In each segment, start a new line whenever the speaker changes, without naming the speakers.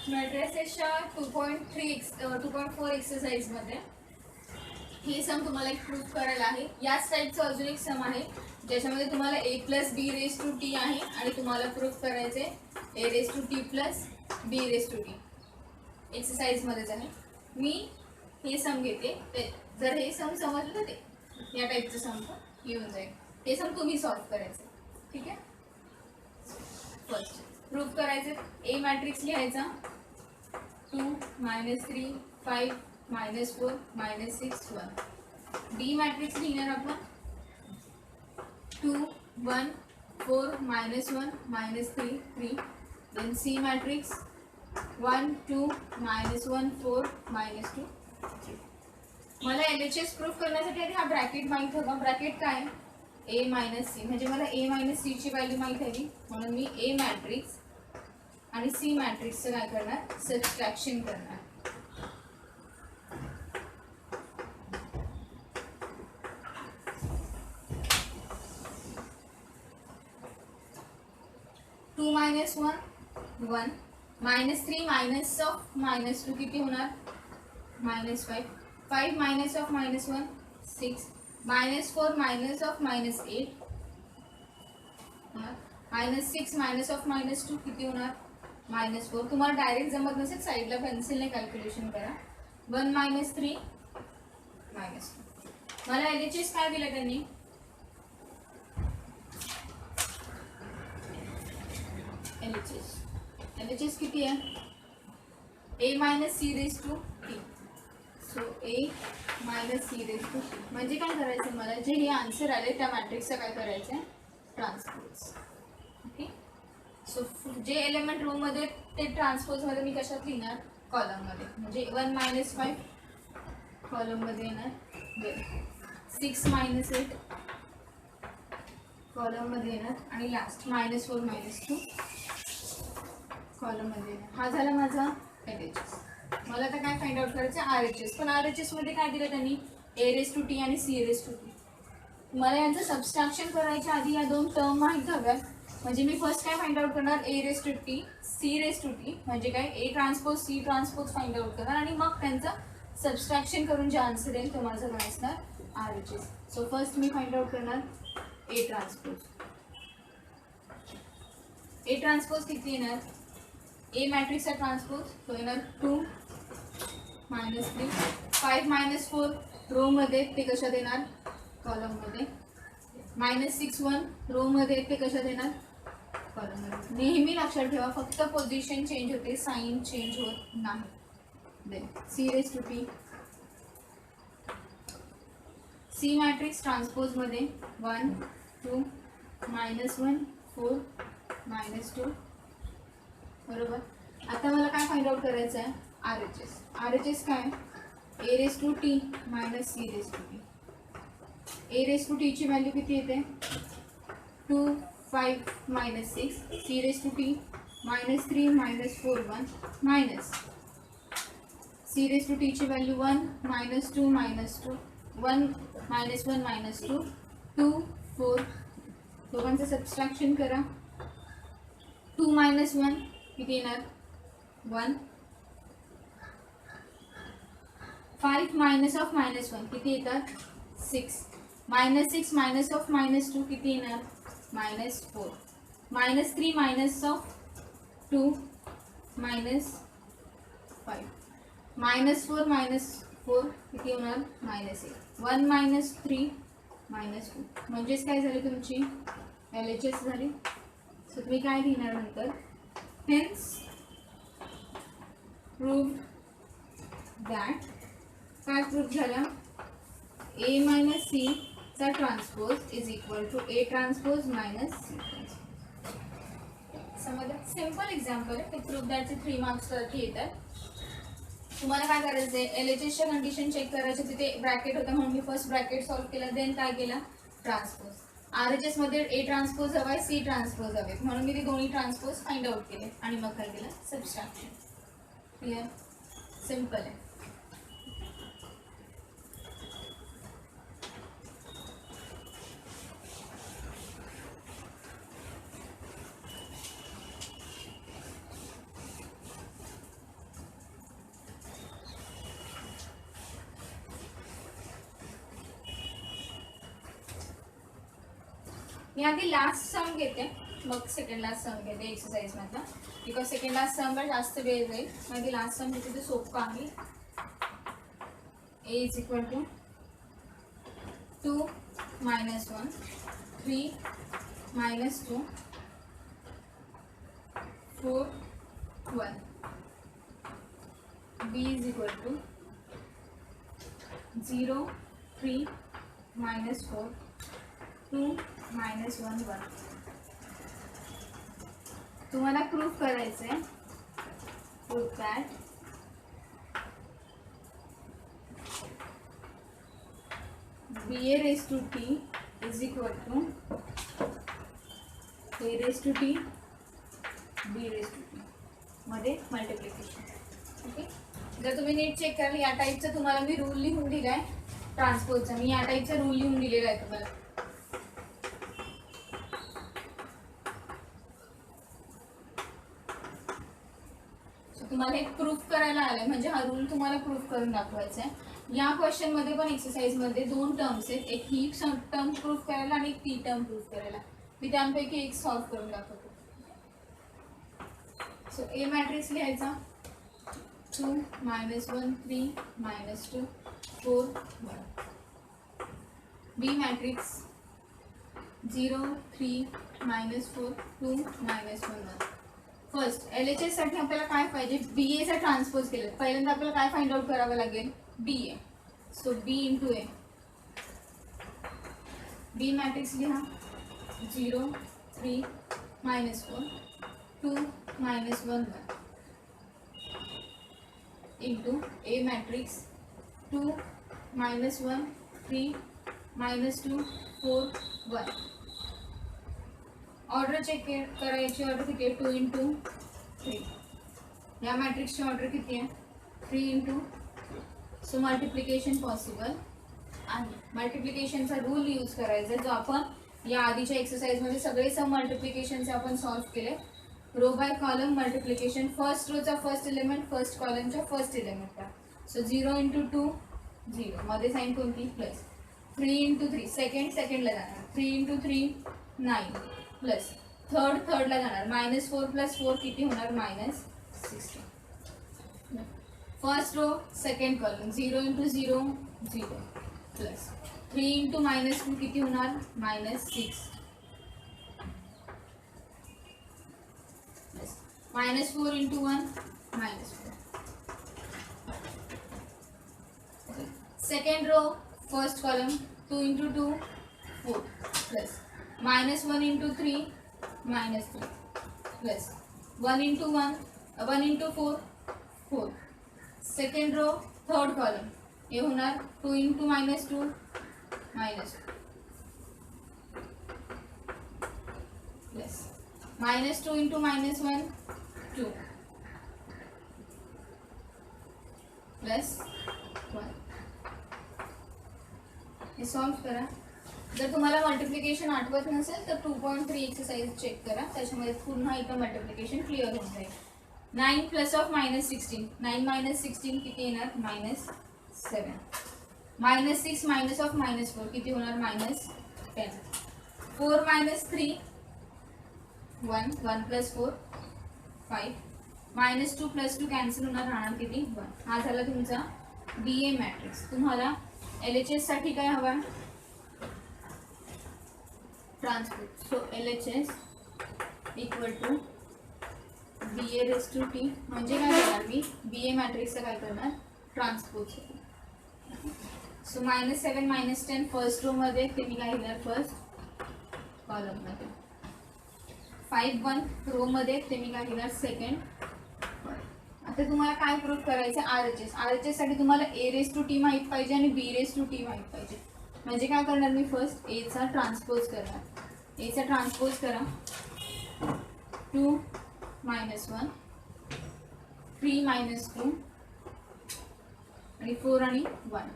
मॅट्रिसेसच्या 2.4 एक्सरसाइजमध्ये हे सम तुम्हाला एक प्रूफ करायला आहे. याच टाईपचं अजून एक सम आहे ज्याच्यामध्ये तुम्हाला a plus B raise to T आहे आणि तुम्हाला प्रूफ करायचे a raise to T plus B raise to T. एक्सरसाइजमध्येच आहे. मी हे सम घेते, जर हे सम समजलं ते या टाईपचं सम येऊन जाईल. हे सम तुम्ही सॉल्व करायचं. ठीक आहे. फर्स्ट प्रूफ करायचे. ए मॅट्रिक्स लिहायचा 2 -3 5 -4 -6 1. बी मॅट्रिक्स लिहिणार आपण 2 1 4 -1 -3 3. Then C matrix 1 2 -1 4 -2 3. मला LHS प्रूफ करण्यासाठी आधी हा ब्रॅकेट माहीत होता. ब्रॅकेट काय a मायनस सी, म्हणजे मला a मायनस सी ची व्हॅल्यू माहीत हवी म्हणून मी a मॅट्रिक्स आणि सी मॅट्रिक्सचं काय करणार, सबट्रॅक्शन करणार. टू मायनस 1 1 -3 मायनस ऑफ -2 किती होणार -5. 5 minus of -1 6. -4 minus of -8 -6 minus of -2 किती होणार -4. तुम्हाला डायरेक्ट जमत नसेल साईडला पेन्सिलने कॅल्क्युलेशन करा. 1 -3 -2. मला LHS काय दिलं त्यांनी, LHS किती आहे a minus C raise to T. So a minus C raise to T म्हणजे काय करायचं, मला जे हे आन्सर आले त्या मॅट्रिक्सचं काय करायचं आहे, ट्रान्सपोज. ओके. सो जे एलिमेंट रूममध्ये ते ट्रान्सपोजमध्ये मी कशात लिहिणार, कॉलममध्ये. म्हणजे 1 -5 कॉलममध्ये येणार. 6 -8 कॉलममध्ये येणार आणि लास्ट -4 -2 कॉलममध्ये येणार. हा झाला माझा LHS. मला आता काय फाइंड आउट करायचं RHS. पण RHS मध्ये काय दिलं त्यांनी, a रेस टू टी आणि c रेस टू टी. मला यांचं सबस्ट्रॅक्शन करायच्या आधी या दोन टर्म माहीत हव्यात. म्हणजे मी फर्स्ट काय फाइंड आउट करणार, a raise to T c raise to T म्हणजे काय a transpose c transpose find out करणार आणि मग त्यांचं सबस्ट्रॅक्शन करून जे आन्सर येईल तो माझं काय असणार, RHS. So first me find out करणार a ट्रान्सपोज. a ट्रान्सपोज किती येणार, a मॅट्रिक्सचा ट्रान्सपोज तो येणार 2 -3 5 -4 रो मध्ये ते कशात येणार, कॉलम मध्ये. -6 1 रो मध्ये ते कशात येणार, कॉलम मध्ये. नेहमी लक्षात ठेवा फक्त पोझिशन चेंज होते, साइन चेंज होत नाही. Then C raise to T. C matrix transpose मध्ये 1 2 -1 4 -2 बरोबर. आता मला काय फाइंड आउट करायचं आहे, RHS. RHS काय, a raise to T minus C raise to T. a raise to T ची व्हॅल्यू किती येते 2 5 -6. c raise to T -3 -4 1 minus c raise to T ची व्हॅल्यू 1 -2 -2 1 -1 -2 2 4. दोघांचं सबस्ट्रॅक्शन करा. 2 -1 किती येणार 1. 5 मायनस ऑफ -1 किती येतात 6. -6 मायनस ऑफ -2 किती येणार -4. -3 मायनस ऑफ 2 -5. -4 -4 किती होणार -8. 1 -3 -2 म्हणजेच काय झाली तुमची LHS झाली. सो तुम्ही काय लिहिणार नंतर, hence proved that काय प्रूफ झाला, a minus c चा transpose is equal to a transpose minus c transpose. समजलं. सिंपल एक्झाम्पल आहे ते. प्रूफ दॅटचे 3 मार्क्स साठी येतात. तुम्हाला काय करायचं आहे, LHSच्या कंडिशन चेक करायचे. तिथे ब्रॅकेट होता म्हणून मी फर्स्ट ब्रॅकेट सॉल्व्ह केला, देन काय केला ट्रान्सपोज. RHS मध्ये a ट्रान्सपोज हवाय c ट्रान्सपोज हवे म्हणून मी ते दोन्ही ट्रान्सपोज फाइंड आउट केले आणि मग काय केलं सबस्ट्रॅक्शन. क्लिअर, सिंपल आहे. मी आधी लास्ट सम घेते, मग सेकंड लास्ट सम घेते एक्सरसाइज मधला, बिकॉज सेकंड लास्ट समला जास्त वेळ जाईल. मग आधी लास्ट सम घेते, ते सोपं आहे. A is equal to 2 minus 1, 3 minus 2, 4, 1. B is equal to 0, 3 minus 4, 2 minus 1, 1. तुम्हाला प्रूफ करायचं आहे. Proof that b a raised to t is equal to a raised to t b raised to t मध्ये multiplication. Okay, जर तुम्ही नीट check कराल या टाईपचा तुम्हाला मी रूल लिहून दिलाय ट्रान्सपोजचा. मी या टाईपचा रूल लिहून दिलेला आहे तुम्हाला. तुम्हाला एक प्रूफ करायला आलाय, म्हणजे हा रूल तुम्हाला प्रूफ करून दाखवायचा आहे. या क्वेश्चन मध्ये पण एक्सरसाइज मध्ये दोन टर्म्स आहेत, एक ही टर्म प्रूफ करायला आणि एक ती टर्म प्रूफ करायला. मी त्यांपैकी एक सॉल्व करून दाखवतो. सो ए मॅट्रिक्स लिहायचा 2 minus 1 3 minus 2 4 1. B matrix 0 3 minus 4 2 minus 1 1. First LHS साठी आपल्याला काय पाहिजे, BA चा ट्रान्सपोज केलं. पहिल्यांदा आपल्याला काय फाइंड आउट करावं लागेल, BA. So B into A. B matrix लिहा 0 3 minus 4 2 minus 1 1 into A matrix 2 minus 1 3 minus 2 4 1. Order check करायची, ऑर्डर किती आहे 2 इंटू 3. या मॅट्रिक्सची ऑर्डर किती आहे 3 इंटू. सो मल्टिप्लिकेशन पॉसिबल आहे. मल्टिप्लिकेशनचा रूल यूज करायचा जो आपण या आधीच्या एक्सरसाइजमध्ये सगळे सम मल्टिप्लिकेशनचे आपण सॉल्व्ह केले. Row by column multiplication, first रोचा फर्स्ट एलिमेंट, फर्स्ट कॉलमच्या फर्स्ट एलिमेंटला. सो 0 इंटू 2 0, मध्ये साईन कोणती प्लस. 3 इंटू 3 सेकंडला जाणार, 3 इंटू 3 9 प्लस थर्डला जाणार, -4 + 4 किती होणार -16. First row second column 0 into 0 0 plus 3 into -2 किती होणार -6 -4 into 1 -4. Second row first column 2 into 2 4 plus -1 into 3 -3 plus 1 into 4 4. Second row third column हे होणार 2 इंटू -2 -2 प्लस -2 इंटू -1 2 प्लस 1. हे सॉल्व करा. जर तुम्हाला मल्टिप्लिकेशन आठवत नसेल तर 2.3 एक्सरसाइज चेक करा, त्याच्यामध्ये पुन्हा इथं मल्टिप्लिकेशन क्लिअर होऊन जाईल. 9 प्लस ऑफ -16 9 - 16 किती येणार -7. -6 मायनस ऑफ -4 किती होणार -10. 4 - 3 1 1 + 4 5 -2 + 2 कॅन्सल होणार, राहणार किती 1. हा झाला तुमचा BA मॅट्रिक्स. तुम्हाला LHS साठी काय हवा transpose. So LHS equal to BA raised to T, म्हणजे काय करणार मी BA मॅट्रिक्सचं काय करणार ट्रान्सपोज. सो -7 -10 फर्स्ट रो मध्ये ते मी काय घेणार फर्स्ट कॉलम मध्ये. 5 1 रो मध्ये ते मी काय घेणार सेकंड. आता तुम्हाला काय प्रूफ करायचं RHS साठी तुम्हाला A raised to T माहित पाहिजे आणि B raised to T माहित पाहिजे. म्हणजे काय करणार मी फर्स्ट A चा ट्रान्सपोज करणार. A चा ट्रान्सपोज करा 2 - 1 3 - 2 आणि 4 आणि 1.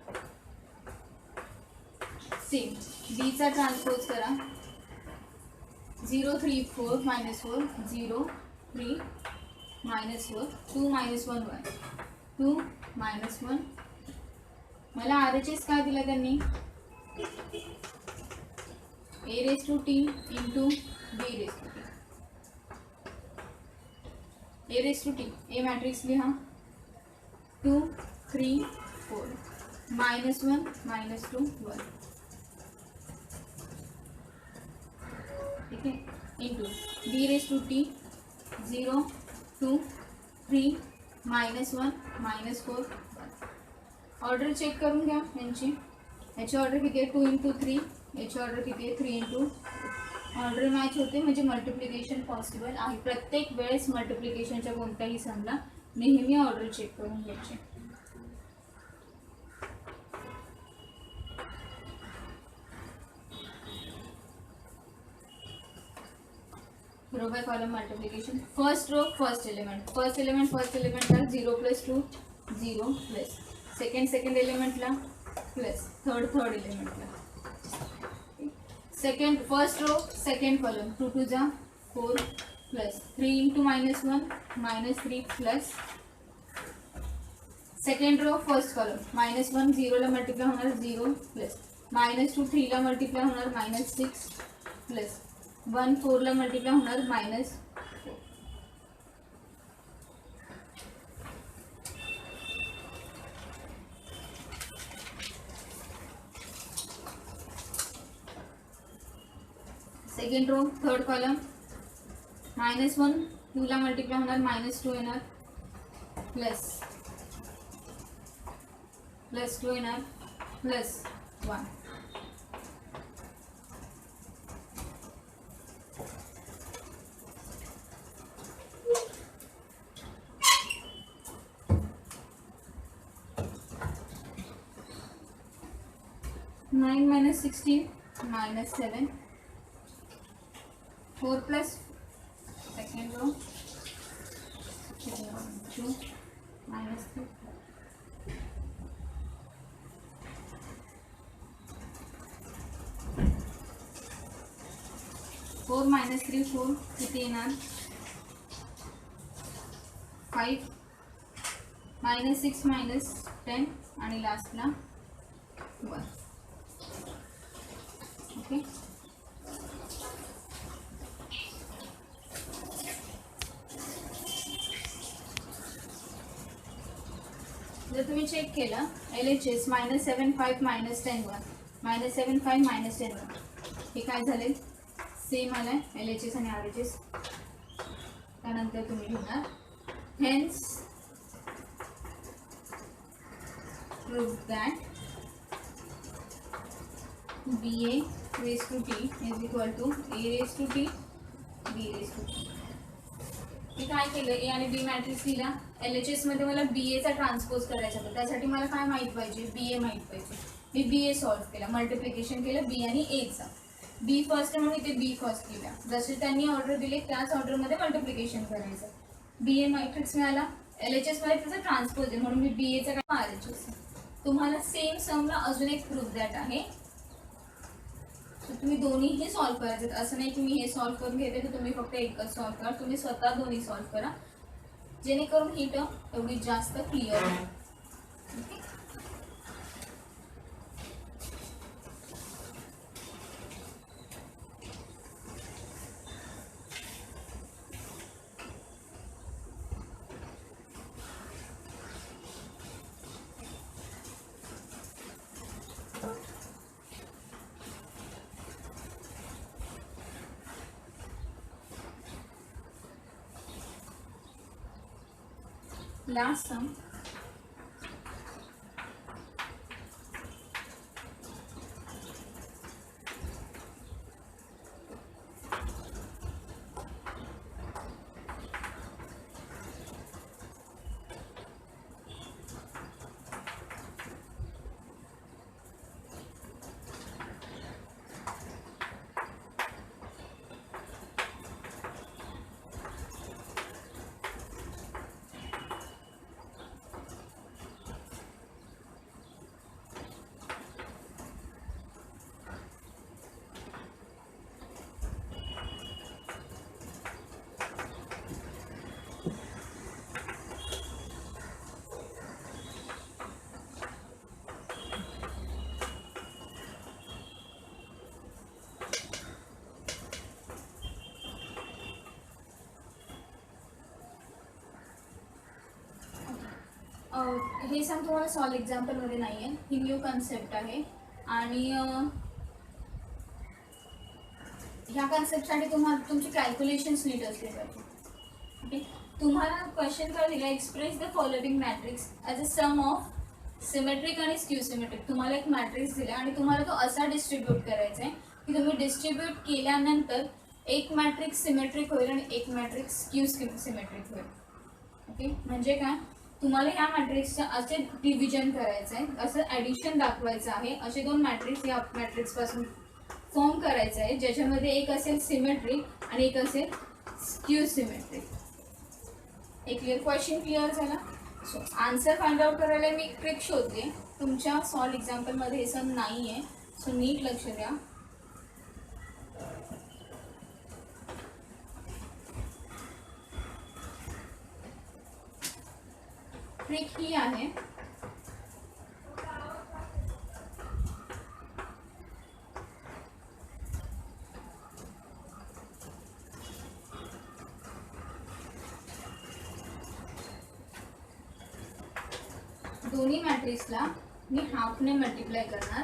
सेम B चा ट्रान्सपोज करा 0 3 4 -4 0 3 -4 2 - 1 1 2 - 1. मला RHS काय दिला त्यांनी A raise to T into B raise to T. A raise to T, A matrix लिहा 2 3 4 -1 -2 1. ठीक है. Into B raise to T 0 2 3 -1 -4 1. Order check करून घ्या यांची. याची ऑर्डर किती आहे 2 × 3, याची ऑर्डर किती आहे 3 × 2. ऑर्डर मॅच होते म्हणजे मल्टिप्लिकेशन पॉसिबल आहे. प्रत्येक वेळेस मल्टिप्लिकेशनच्या कोणत्याही समला नेहमी ऑर्डर चेक करून घ्यायची. Row by column multiplication. First row first element ला 0 + 2 0 प्लस सेकंड एलिमेंटला प्लस थर्ड एलिमेंटला. फर्स्ट रो सेकंड कॉलम 2 2 जा 4 plus 3 × -1 -3 plus second row first column -1 0 ला मल्टिप्लाय होणार 0 प्लस -2 3 ला मल्टिप्लाय होणार -6 प्लस 1 4 ला मल्टिप्लाय होणार -4. सेकंड रो थर्ड कॉलम -1 2 ला मल्टिप्लाय होणार -2 येणार प्लस 2 येणार प्लस 1. -9 - 16 -7 4 प्लस सेकंड रो 2 -3 4 -3 4 किती येणार 5 -6 -10 आणि लास्टला 1. ओके. जर तुम्ही चेक केलं LHS -7 5 -10 1 -7 5 -10 1 हे काय झाले सेम आलाय LHS आणि RHS. त्यानंतर तुम्ही लिहिणार hence prove that BA raised to T is equal to A raised to T B raised to T. मी काय केलं A आणि B मॅट्रिक्स दिला. LHS मध्ये मला BA चा ट्रान्सपोज करायचा होता. त्यासाठी मला काय माहित पाहिजे BA माहित पाहिजे. मी BA सॉल्व्ह केला, मल्टिप्लिकेशन केलं B आणि A चा. B फर्स्ट म्हणून इथे B फर्स्ट केला. जसे त्यांनी ऑर्डर दिले त्याच ऑर्डरमध्ये मल्टिप्लिकेशन करायचं. BA मॅट्रिक्स मिळाला. LHS मध्ये त्याचा ट्रान्सपोज आहे म्हणून मी BA चा काय RHS. तुम्हाला सेम समला अजून एक प्रूफ दॅट आहे. तुम्ही दोन्हीही सॉल्व्ह करायचे. असं नाही की मी हे सॉल्व्ह करून घेते तर तुम्ही फक्त एकच सॉल्व्ह करा. तुम्ही स्वतः दोन्ही सॉल्व्ह करा जेणेकरून ही टर्म एवढी जास्त क्लिअर होईल. Last sum. हे सम तुम्हाला सॉल्व एक्झाम्पलमध्ये नाही आहे, ही न्यू कन्सेप्ट आहे. आणि ह्या कन्सेप्टसाठी तुम्हाला तुमचे कॅल्क्युलेशन्स नीट असले पाहिजे. ओके, तुम्हाला क्वेश्चन काय दिला, express the following matrix as a sum of symmetric आणि स्क्यू सिमेट्रिक. तुम्हाला एक मॅट्रिक्स दिला आणि तुम्हाला तो असा डिस्ट्रीब्यूट करायचा आहे की तुम्ही डिस्ट्रीब्यूट केल्यानंतर एक मॅट्रिक्स सिमेट्रिक होईल आणि एक मॅट्रिक्स स्क्यू सिमेट्रिक होईल. ओके, म्हणजे काय, तुम्हाला ह्या मॅट्रिक्सचं असे डिव्हिजन करायचं आहे, असं ॲडिशन दाखवायचं आहे. असे दोन मॅट्रिक्स या मॅट्रिक्सपासून फॉर्म करायचं आहे, ज्याच्यामध्ये एक असेल सिमेट्रिक आणि एक असेल स्क्यू सिमेट्रिक. एक क्वेश्चन क्लिअर झाला. सो आन्सर फाइंड आउट करायला मी ट्रिक शोधते. तुमच्या सॉल्व एक्झाम्पलमध्ये हे सम नाही आहे, सो नीट लक्ष द्या. ट्रिक ही आहे, दोन्ही मॅट्रिक्सला मी हाफने मल्टिप्लाय करणार.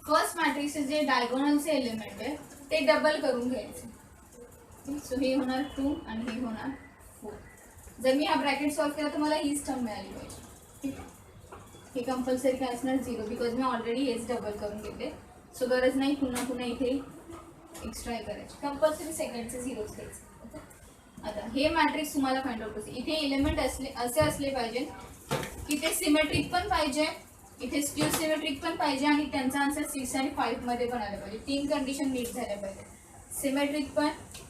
फर्स्ट मॅट्रिक्सचे जे डायगोनलचे एलिमेंट आहे ते डबल करून घ्यायचे. सो हे होणार 2 आणि हे होणार 4. जर मी हा ब्रॅकेट सॉल्व केला तर मला हीच टर्म मिळाली पाहिजे. ठीक आहे, हे कंपल्सरी काय असणार 0, बिकॉज मी ऑलरेडी हेच डबल करून घेते. सो गरज नाही पुन्हा पुन्हा इथे एक्स्ट्रा हे करायचे, कंपल्सरी सेकंडचे 0च घ्यायचे. आता हे मॅट्रिक्स तुम्हाला फाइंड आउट करायचे. इथे एलिमेंट असे असले पाहिजे की ते सिमेट्रिक पण पाहिजे, इथे स्क्यू सिमेट्रिक पण पाहिजे आणि त्यांचा आन्सर 6 आणि 5 मध्ये पण आला पाहिजे. 3 कंडिशन मीट झाल्या पाहिजे, सिमेट्रिक पण,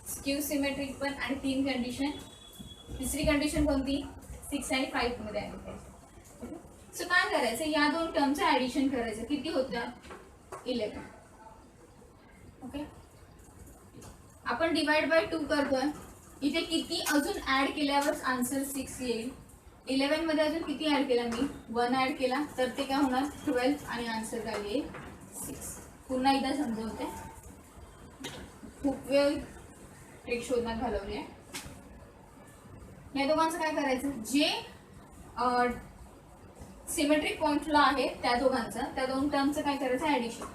स्क्यू सिमेट्रिक पण आणि 3 कंडिशन. तिसरी कंडिशन कोणती, 6 आणि 5 मध्ये आली पाहिजे. सो काय करायचं, या दोन टर्मचं ॲडिशन करायचं. किती होतं, 11. ओके, आपण डिवाइड बाय 2 करतोय. इथे किती अजून ॲड केल्यावर आन्सर 6 येईल. 11 मध्ये अजून किती ॲड केला मी, 1 ॲड केला तर ते काय होणार 12 आणि आन्सर काय येईल 6. पुन्हा एकदा समजवते, खूप वेळ ट्रिक शोधण्यात घालवली आहे. या दोघांचं काय करायचं, जे सिमेट्रिक पॉइंटला आहे त्या दोन टर्मचं काय करायचं ॲडिशन.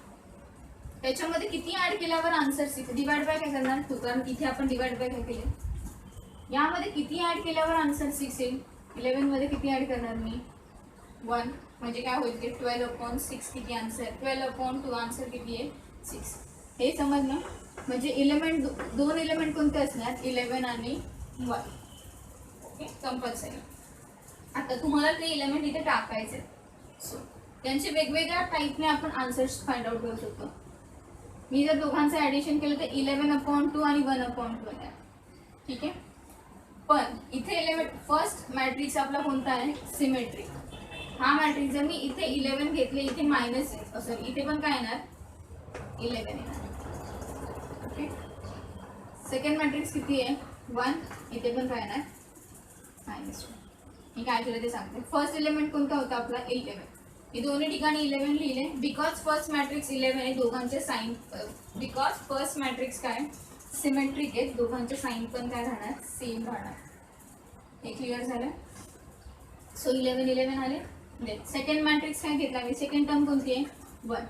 त्याच्यामध्ये किती ॲड केल्यावर आन्सर 6, डिवाइड बाय काय करणार 2, कारण इथे आपण डिवाइड बाय काय केले. यामध्ये किती ॲड केल्यावर आन्सर 6 येईल, 11 मध्ये किती ॲड करणार मी 1, म्हणजे काय होईल ते 12/6 किती आन्सर, 12/2 आन्सर किती आहे 6. हे समजलं. म्हणजे दोन एलिमेंट कोणते असणार, 11 आणि 1. Okay, compulsory. आता तुम्हाला ते एलिमेंट इथे टाकायचे. सो त्यांचे वेगवेगळ्या टाईपने आपण आन्सर्स फाइंड आउट करू शकतो. मी जर दोघांचं ॲडिशन केलं तर 11/2 आणि 1/2 आहे. ठीक आहे, पण इथे एलिमेंट फर्स्ट मॅट्रिक्स आपला कोणता आहे, सिमेट्रिक. हा मॅट्रिक्स जर मी इथे 11 घेतले, इथे मायनस आहे, सॉरी इथे पण काय येणार 11 येणार. ओके, सेकंड मॅट्रिक्स किती आहे 1, इथे पण काय येणार -1. मी काय केलं ते सांगते. फर्स्ट एलिमेंट कोणता होता आपला 11. मी दोन्ही ठिकाणी 11 लिहिले, बिकॉज फर्स्ट मॅट्रिक्स 11 आहे. दोघांचे साइन, बिकॉज फर्स्ट मॅट्रिक्स काय सिमेट्रिक आहे, दोघांचे साइन पण काय राहणार सेम राहणार. हे क्लिअर झालं. सो 11 आले. सेकंड मॅट्रिक्स काय घेतला मी, सेकंड टर्म कोणती आहे 1.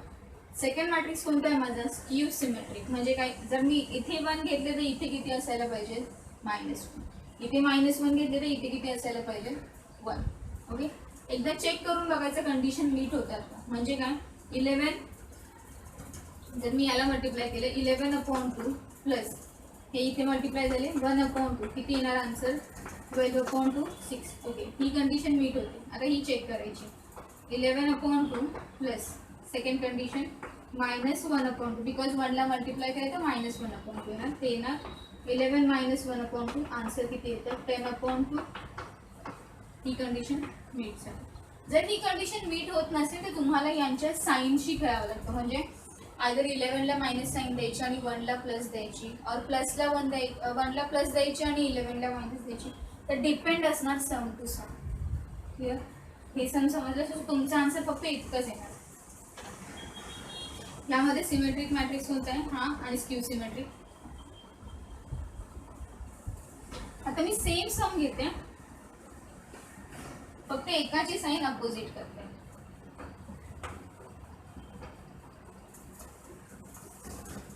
सेकंड मॅट्रिक्स कोणता आहे माझा स्क्यू सिमेट्रिक. म्हणजे काय, जर मी इथे 1 घेतले तर इथे किती असायला पाहिजे -1, इथे -1 घेतले तर इथे किती असायला पाहिजे 1. ओके, एकदा चेक करून बघायचं कंडिशन मीट होतात का. म्हणजे काय 11 जर मी याला मल्टिप्लाय केलं 11/2 प्लस हे इथे मल्टिप्लाय झाले 1/2, किती येणार आन्सर 12/6. ओके, ही कंडिशन मीट होते. आता ही चेक करायची. 11/2 प्लस सेकंड कंडिशन -1/2, बिकॉज 1ला मल्टिप्लाय केलं तर -1/2 येणार. ते येणार 11 - 1/2, आन्सर किती येतं 10/2. ही कंडिशन मीट झाली. जर ही कंडिशन मीट होत नसेल तर तुम्हाला यांच्या साईनशी खेळावं लागतं. म्हणजे आयदर 11ला मायनस साईन द्यायची आणि 1ला प्लस द्यायची, और प्लसला 1ला प्लस द्यायची आणि 11ला मायनस द्यायची. तर डिपेंड असणार सम टू सम. क्लिअर, हे सम समजलं तर तुमचा आन्सर फक्त इतकंच येणार. यामध्ये सिमेट्रिक मॅट्रिक्स कोणता आहे हा, आणि स्क्यू सिमेट्रिक. आता मी सेम सम घेते. फक्त एकाची साईन अपोजिट करते.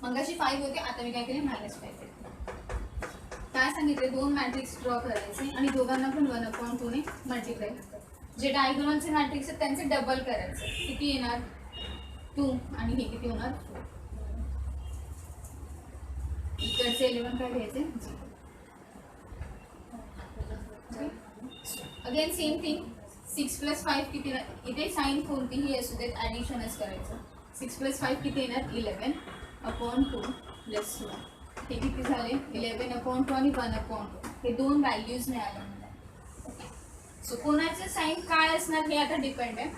मगाशी 5 होते, आता मी काय केले -5 केले. काय सांगितले, 2 मॅट्रिक्स ड्रॉ करायचे आणि दोघांना पण 1/2 ने मल्टिप्लाय करायचं. जे डायगोनलचे मॅट्रिक्स आहेत त्यांचे डबल करायचे. किती येणार 2 आणि हे किती होणार 4. इकडचे 11 काय घ्यायचे. Again same thing. 6 + 5 किती, इथे साईन कोणतीही असू देत ॲडिशनच करायचं. 6 + 5 किती येणार 11/2 + 1. हे किती झाले 11/2 आणि 1/2. हे 2 व्हॅल्यूज मिळाल्या मला. सो कोणाचं साईन काय असणार हे आता डिपेंड आहे.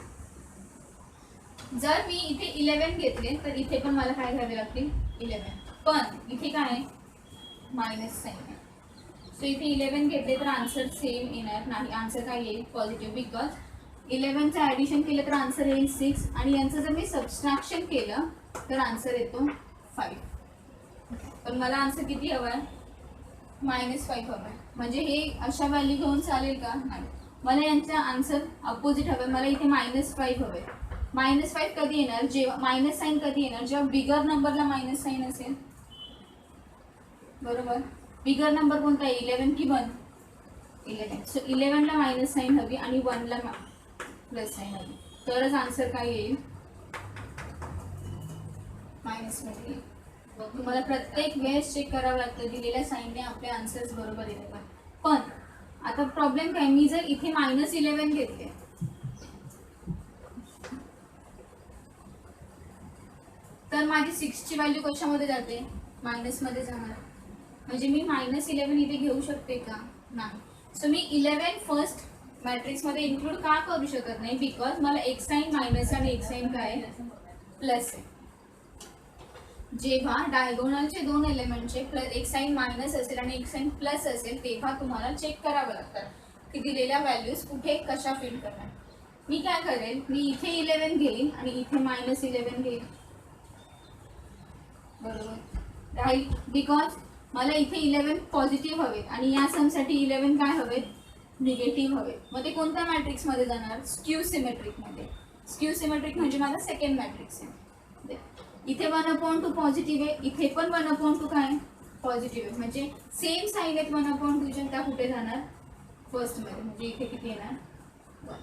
जर मी इथे 11 घेतले तर इथे पण मला काय घ्यावे लागतील 11. पण इथे काय आहे मायनस साईन आहे. सो इथे 11 घेतले तर आन्सर सेम येणार नाही. आन्सर काय येईल पॉझिटिव्ह. बिकॉज 11चं ॲडिशन केलं तर आन्सर येईल 6 आणि यांचं जर मी सबस्ट्रॅक्शन केलं तर आन्सर येतो 5. पण मला आन्सर किती हवा आहे -5 हवा आहे. म्हणजे हे अशा व्हॅल्यू घेऊन चालेल का नाही. मला यांचा आन्सर अपोजिट हवं आहे. मला इथे -5 हवं आहे. -5 कधी येणार, जेव्हा मायनस साईन कधी येणार, जेव्हा बिगर नंबरला मायनस साईन असेल. बरोबर. बिगर नंबर कोणता आहे 11 की 1. 11. सो 11ला मायनस साईन हवी आणि 1ला प्लस साईन हवी, तरच आन्सर काय येईल -मध्ये येईल. तुम्हाला प्रत्येक वेळेस चेक करावं लागतं दिलेल्या साईनने आपले आन्सर्स बरोबर येतात. पण आता प्रॉब्लेम काय, मी जर इथे -11 घेतले तर माझी 6ची व्हॅल्यू कशामध्ये जाते मायनसमध्ये जाणार. म्हणजे मी -11 इथे घेऊ शकते का नाही. सो मी 11 फर्स्ट मॅट्रिक्समध्ये इन्क्लूड का करू शकत नाही, बिकॉज मला एक साईन मायनस आणि एक साईन काय प्लस आहे. जेव्हा डायगोनलचे 2 एलिमेंटचे एक साईन मायनस असेल आणि एक साईन प्लस असेल तेव्हा तुम्हाला चेक करावं लागतं की दिलेल्या व्हॅल्यूज कुठे कशा फिल करणार. मी काय करेल, मी इथे 11 घेईन आणि इथे -11 घेईन. बरोबर राहील. बिकॉज मला इथे 11 पॉझिटिव्ह हवेत आणि या समसाठी 11 काय हवेत निगेटिव्ह हवेत. मग ते कोणत्या मॅट्रिक्समध्ये जाणार स्क्यू सिमेट्रिकमध्ये. स्क्यू सिमेट्रिक म्हणजे माझा सेकंड मॅट्रिक्स आहे. इथे 1/2 पॉझिटिव्ह आहे, इथे पण 1/2 काय पॉझिटिव्ह आहे. म्हणजे सेम साईन आहेत 1/2 त्या कुठे जाणार फर्स्टमध्ये. म्हणजे इथे किती येणार 1.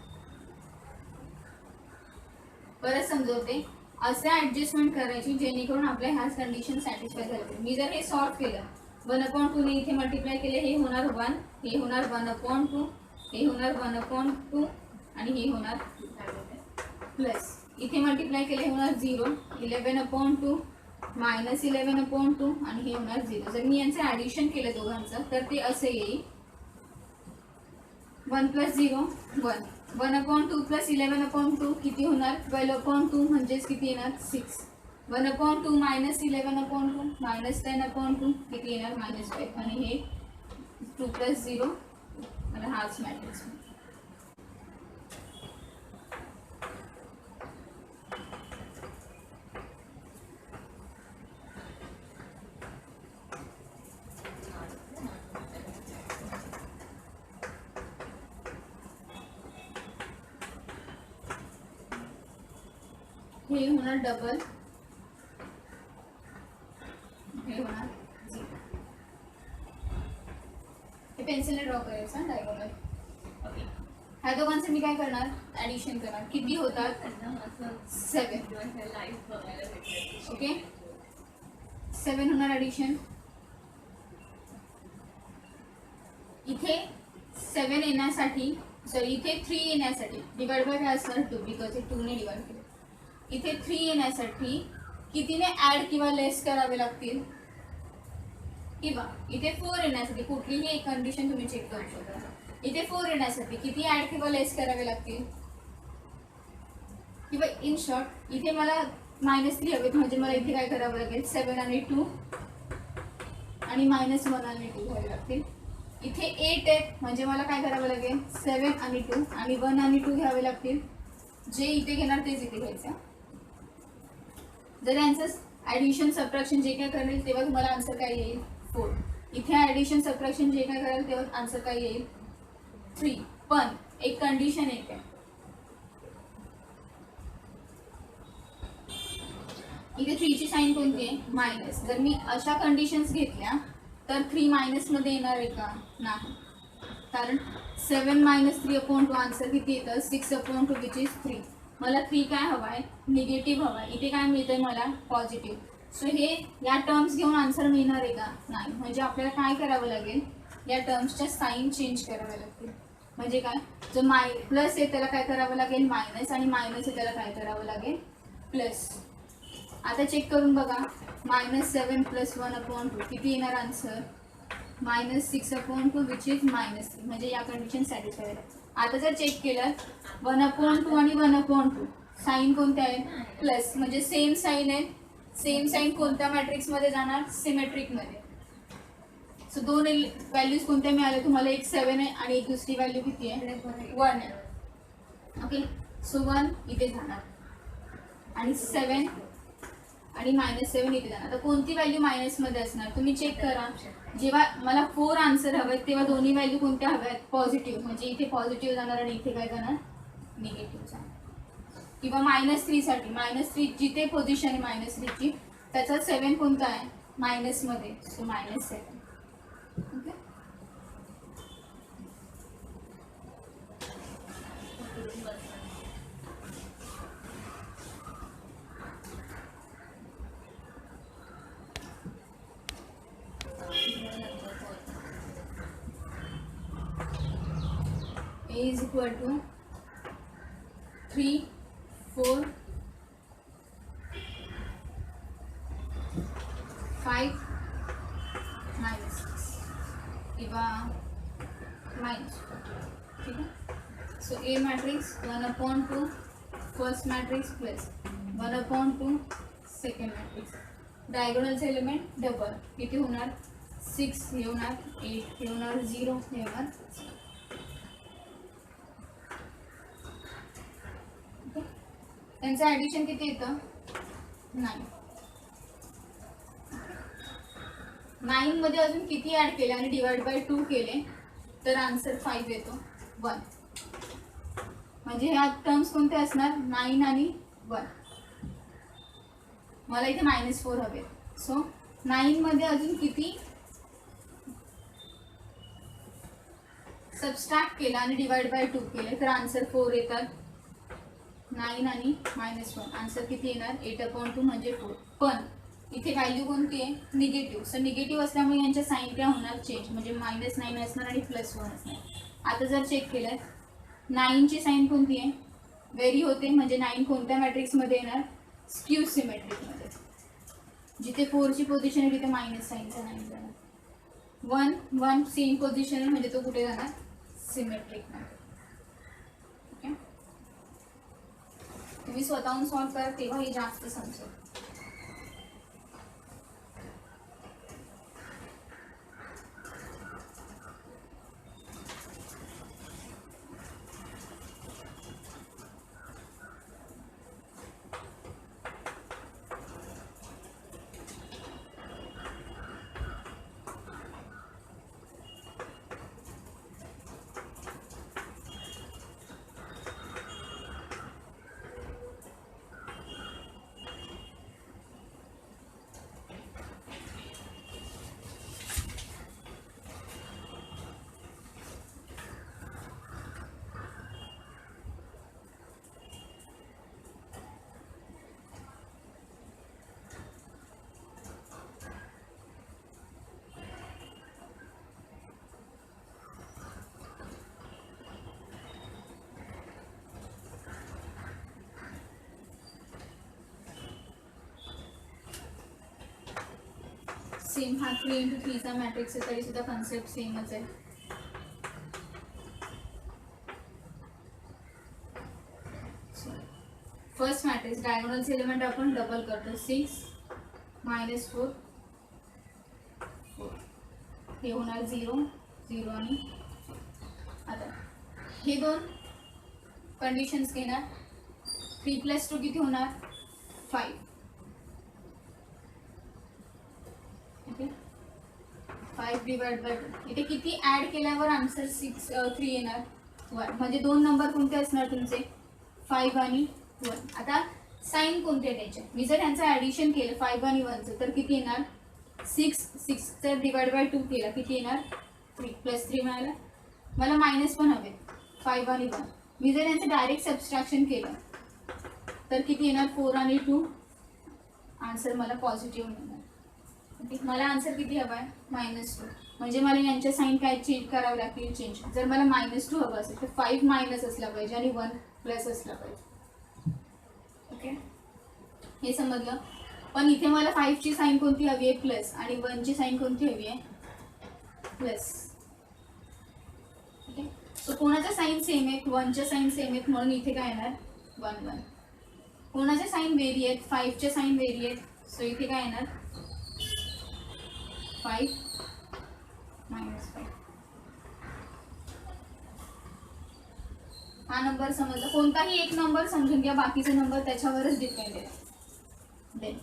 परत समजवते. असं ॲडजस्टमेंट करायची जेणेकरून आपल्या ह्याच कंडिशन सॅटिस्फाय झाले. मी जर हे सॉल्व केलं 1/2 ने इथे मल्टिप्लाय केले, हे होणार 1, हे होणार 1/2, हे होणार 1/2 आणि हे होणार प्लस. इथे मल्टिप्लाय केले हे होणार 0, 11/2 -11/2 आणि हे होणार 0. जर मी यांचं ॲडिशन केलं दोघांचं तर ते असं येईल 1 + 0 1. 1/2 + 11/2 किती होणार 12/2 म्हणजेच किती येणार 6. 1/2 - 11/2 -10/2 किती येणार -5 आणि हे 2 + 0 आणि हाच मॅट्रिक्स. हे होणार डबल, हे होणार 0. हे पेन्सिलने ड्रॉ करायचं डायगोनल. ओके. ह्या दोघांचं मी काय करणार ॲडिशन करणार. किती होतात 7. ओके 7 होणार ॲडिशन. इथे 7 येण्यासाठी सॉरी इथे 3 येण्यासाठी डिवाइड बाय काय असणार 2, बिकॉज हे 2 ने डिवाइड केलं. इथे 3 येण्यासाठी कितीने ॲड किंवा लेस करावे लागतील, किंवा इथे 4 येण्यासाठी कुठलीही एक कंडिशन तुम्ही चेक करू शकता. इथे 4 येण्यासाठी किती ॲड किंवा लेस करावे लागतील, किंवा इन शॉर्ट इथे मला -3 हवेत म्हणजे मला इथे काय करावं लागेल 7 आणि 2 आणि -1 आणि 2 घ्यावे लागतील. इथे 8 आहेत म्हणजे मला काय करावं लागेल 7 आणि 2 आणि 1 आणि 2 घ्यावे लागतील. जे इथे घेणार तेच इथे घ्यायचं. जर यांचं ॲडिशन सबट्रॅक्शन जे काय करेल तेव्हा तुम्हाला आन्सर काय येईल 4. इथे ॲडिशन सबट्रॅक्शन जे काय करेल तेव्हा आन्सर काय येईल 3. पण एक कंडिशन येते, इथे 3 ची साईन कोणती आहे? मायनस. जर मी अशा कंडिशन्स घेतल्या तर 3 मायनस मध्ये येणार आहे का? नाही, कारण 7 मायनस 3/2 आन्सर किती येतं? 6/2 विच इज 3. मला 3 काय हवा आहे? निगेटिव्ह हवा आहे. इथे काय मिळतंय मला? पॉझिटिव्ह. सो हे या टर्म्स घेऊन आन्सर मिळणार आहे का? नाही. म्हणजे आपल्याला काय करावं लागेल? या टर्म्सच्या साईन चेंज कराव्या लागतील. म्हणजे काय? जो प्लस आहे त्याला काय करावं लागेल? मायनस, आणि मायनस आहे त्याला काय करावं लागेल? प्लस. आता चेक करून बघा. -7 + 1/2 किती येणार आन्सर? -6/2 which is -3. म्हणजे या कंडिशन सॅटिस्फाईड आहे. आता जर चेक केलं 1/2 आणि 1/2 साईन कोणत्या आहेत? प्लस. म्हणजे सेम साईन आहे. सेम साईन कोणत्या मॅट्रिक्समध्ये जाणार? सिमेट्रिकमध्ये. सो दोन व्हॅल्यूज कोणत्या मिळाल्या तुम्हाला? एक 7 आहे आणि एक दुसरी व्हॅल्यू किती आहे? 1 आहे. ओके, सो 1 इथे जाणार आणि 7 आणि -7 इथे जाणार. आता कोणती व्हॅल्यू मायनसमध्ये असणार? तुम्ही चेक करा. जेव्हा मला 4 आन्सर हवेत तेव्हा दोन्ही व्हॅल्यू कोणत्या हव्यात? पॉझिटिव्ह. म्हणजे इथे पॉझिटिव्ह जाणार आणि इथे काय जाणार? निगेटिव्ह जाणार. किंवा -3 साठी -3 जिथे पोझिशन आहे -3ची त्याचा 7 कोणता आहे? मायनसमध्ये. So -7. Okay, A is equal to 3, 4, 5, -6 किंवा -4. ठीक आहे. So A matrix 1/2 first matrix plus 1/2 second matrix. डायगोनलचे एलिमेंट डबल. किती होणार? 6 हे होणार, 8 हे होणार, 0 हे होणार. त्यांचं ॲडिशन किती येतं? 9. 9 मध्ये अजून किती ॲड केले आणि डिवाइड बाय 2 केले तर आन्सर 5 येतो. 1. म्हणजे ह्या टर्म्स कोणते असणार? 9 आणि 1. मला इथे -4 हवे. सो 9 मध्ये अजून किती सबस्ट्रॅक्ट केला आणि डिवाइड बाय 2 केले तर आन्सर 4 येतात. 9 आणि -1 आन्सर किती येणार? 8/2 म्हणजे 4. पण इथे व्हॅल्यू कोणती आहे? निगेटिव्ह. सो निगेटिव्ह असल्यामुळे यांच्या साईन काय होणार? चेंज. म्हणजे -9 असणार आणि +1 असणार. आता जर चेक केलं 9 ची साईन कोणती आहे? व्हेरी होते. म्हणजे 9 कोणत्या मॅट्रिक्समध्ये येणार? स्क्यू सिमेट्रिकमध्ये. जिथे 4 ची पोझिशन आहे तिथे मायनस साईनचा 9 जाणार. 1 सेम पोझिशन आहे म्हणजे तो कुठे जाणार? सिमेट्रिकमध्ये. ओके, तुम्ही स्वतःहून सॉल्व्ह करा तेव्हा हे जास्त समजेल. सेम हा 3x3 चा मॅट्रिक्स आहे तरी सुद्धा कन्सेप्ट सेमच आहे. फर्स्ट मॅट्रिक्स डायगोनल एलिमेंट आपण डबल करतो. 6 -4 4 हे होणार 0 0 आणि आता हे दोन कंडिशन्स घेणार. 3 + 2 किती होणार? 5. Okay, 5 divide by 2. इथे किती ॲड केल्यावर आन्सर 3 येणार? 1, म्हणजे दोन नंबर कोणते असणार तुमचे 5 आणि 1. आता साइन कोणते द्यायचे, मी जर यांचं ॲडिशन केलं 5 आणि 1चं तर किती येणार 6चं डिवाइड बाय 2 केला किती येणार 3 +3 मिळालं. मला मायनस पण हवे 5 आणि 1, मी जर यांचं डायरेक्ट सबस्ट्रॅक्शन केलं तर किती येणार 4 आणि 2, आन्सर मला पॉझिटिव्ह मिळणार. ओके, मला आन्सर किती हवा आहे -2, म्हणजे मला यांच्या साईन काय चेंज करावं लागतील चेंज. जर मला -2 हवं असेल तर 5 मायनस असला पाहिजे आणि 1 प्लस असला पाहिजे. ओके, हे समजलं. पण इथे मला 5ची साईन कोणती हवी आहे प्लस आणि 1ची साईन कोणती हवी आहे प्लस. ओके, सो कोणाच्या साईन सेम आहेत 1च्या साईन सेम आहेत म्हणून इथे काय येणार 1 1. कोणाच्या साईन वेरी आहेत 5च्या साईन वेरी आहेत, सो इथे काय येणार 5 -5. हा नंबर समजला. कोणताही एक नंबर समजून घ्या, बाकीचे नंबर त्याच्यावरच डिपेंड आहे. देन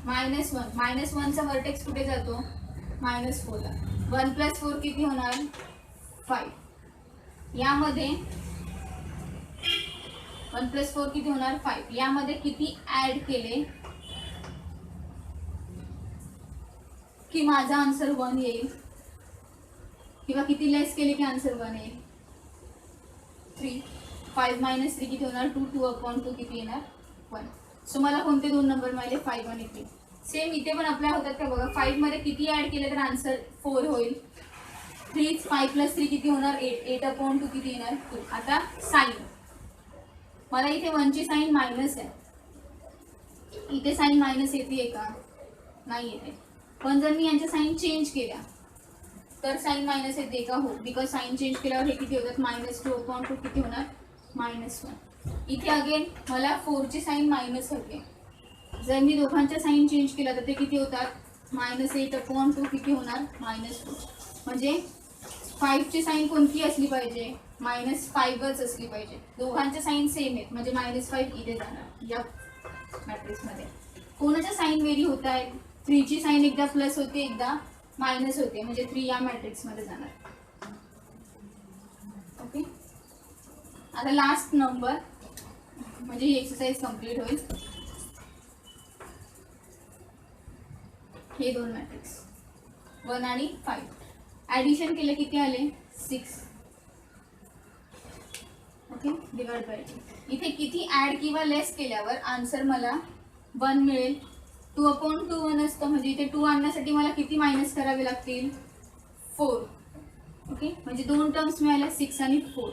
-1 -1चा वर्टेक्स कुठे जातो -4ला. 1 + 4 किती होणार 5. यामध्ये 1 + 4 किती होणार 5. यामध्ये किती ऍड केले की माझा आन्सर 1 येईल, किंवा किती लेस केले की आन्सर 1 येईल 3. 5 - 3 किती होणार 2. 2/2 किती येणार 1. सो मला कोणते दोन नंबर मिळाले 5 आणि 3. सेम इथे पण अप्लाय होतात का बघा. 5 मध्ये किती ऍड केले तर आन्सर 4 होईल. 3 5 + 3 किती होणार 8. 8/2 किती येणार 2. आता साईन, मला इथे 1ची साईन मायनस आहे, इथे साईन मायनस येते का नाही येते. पण जर मी यांच्या साईन चेंज केल्या तर साईन मायनस येते का हो, बिकॉज साईन चेंज केल्यावर हे किती होतात -2/2 किती होणार -1. इथे अगेन मला 4ची साईन मायनस होते, जर मी दोघांच्या साईन चेंज केला तर ते किती होतात -8/2 किती होणार -4. म्हणजे 5ची साईन कोणती असली पाहिजे -5च असली पाहिजे. दोघांच्या साईन सेम आहेत म्हणजे -5 इथे जाणार या मॅट्रिक्समध्ये. कोणाच्या साईन वेरी होत आहेत 3ची साईन एकदा प्लस होते एकदा मायनस होते म्हणजे 3 या मॅट्रिक्समध्ये जाणार. ओके, आता लास्ट नंबर म्हणजे ही एक्सरसाइज कंप्लीट होईल. हे दोन मॅट्रिक्स 1 आणि 5 ॲडिशन केले किती आले 6. Okay, divide by 2. इथे किती ॲड किंवा लेस केल्यावर आन्सर मला 1 मिळेल. 2/2 1 असतं म्हणजे इथे 2 आणण्यासाठी मला किती मायनस करावे लागतील 4. ओके, म्हणजे दोन टर्म्स मिळाल्या 6 आणि 4.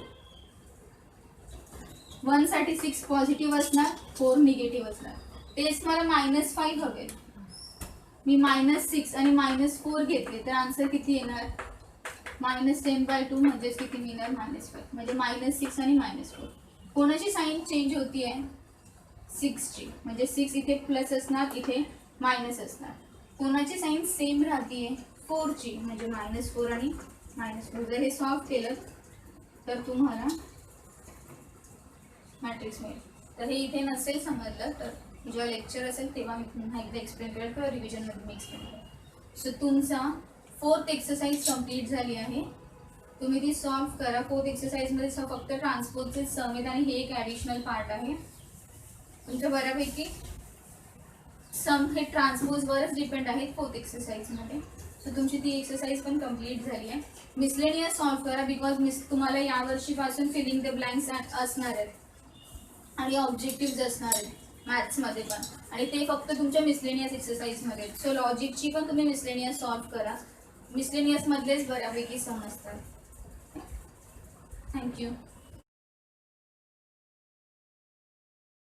1 साठी 6 पॉझिटिव्ह असणार 4 निगेटिव्ह असणार. तेच मला -5 हवे, मी -6 आणि -4 घेतले तर आन्सर किती येणार -10/2 म्हणजेच किती मिळणार -5. म्हणजे -6 आणि -4. कोणाची साईन चेंज होती आहे 6ची, म्हणजे 6 इथे प्लस असणार इथे मायनस असणार. कोणाची साईन सेम राहते 4ची, म्हणजे -4 आणि -4. जर हे सॉल्व केलं तर तुम्हाला मॅट्रिक्स मिळेल. तर हे इथे नसेल समजलं तर जेव्हा लेक्चर असेल तेव्हा मी पुन्हा एकदा एक्सप्लेन करेल किंवा रिव्हिजनमध्ये मी एक्सप्लेन करेल. सो तुमचा 4th एक्सरसाइज कंप्लीट झाली आहे, तुम्ही ती सॉल्व करा. 4th एक्सरसाइजमध्ये फक्त ट्रान्सपोजचे सम आहेत आणि हे एक ॲडिशनल पार्ट आहे तुमचं. बऱ्यापैकी सम हे ट्रान्सपोजवरच डिपेंड आहेत 4th एक्सरसाइजमध्ये. तर तुमची ती एक्सरसाइज पण कंप्लीट झाली आहे. मिसलेनियस सॉल्व करा बिकॉज तुम्हाला यावर्षीपासून फिलिंग द ब्लँक्स असणार आहेत आणि ऑब्जेक्टिव्ह असणार आहेत मॅथ्समध्ये पण, आणि ते फक्त तुमच्या मिसलेनियस एक्सरसाइजमध्ये. सो लॉजिकची पण तुम्ही मिसलेनियस सॉल्व करा, मिसलेनियसमधलेच बऱ्यापैकी सम असतात. थँक्यू.